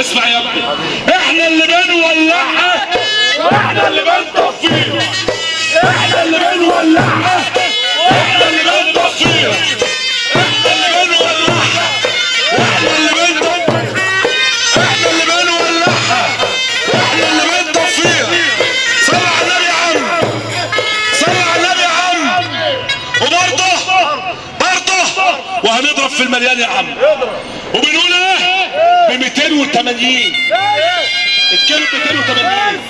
اسمع يا ابني، احنا اللي بنولعها واحنا اللي بنطفيها، احنا اللي بنولعها واحنا اللي بنطفيها، احنا اللي بنولعها واحنا اللي بنطفيها، احنا اللي بنولعها واحنا اللي بنطفيها. صل على النبي يا عم، صل على النبي يا عم. وبرضه وهنضرب في المليان يا عم. وبنقول ايه؟ ب 280 الكيلو، 280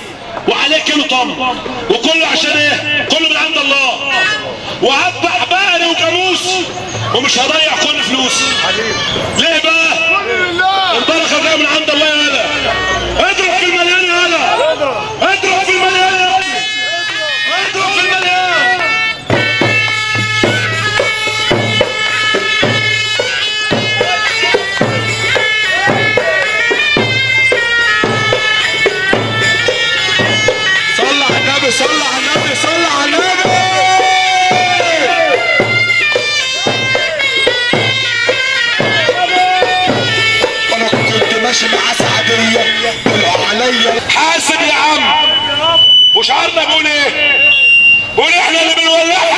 وعليه كيلو طمر، وكله عشان ايه؟ كله من عند الله. وهذبح بقري وجاموس ومش هضيع كل فلوسي. ليه بقى؟ البركه جايه من عند الله يا هلا. اضرب في المليان يا هلا، اضرب في المليان يا ابني، اضرب في المليان. صل على النبي، صل على النبي، صل على النبي. انا كنت ماشي مع سعديه طلعوا عليا. حاسب يا عم. وشعارنا بيقول ايه؟ بيقول احنا اللي بنولعها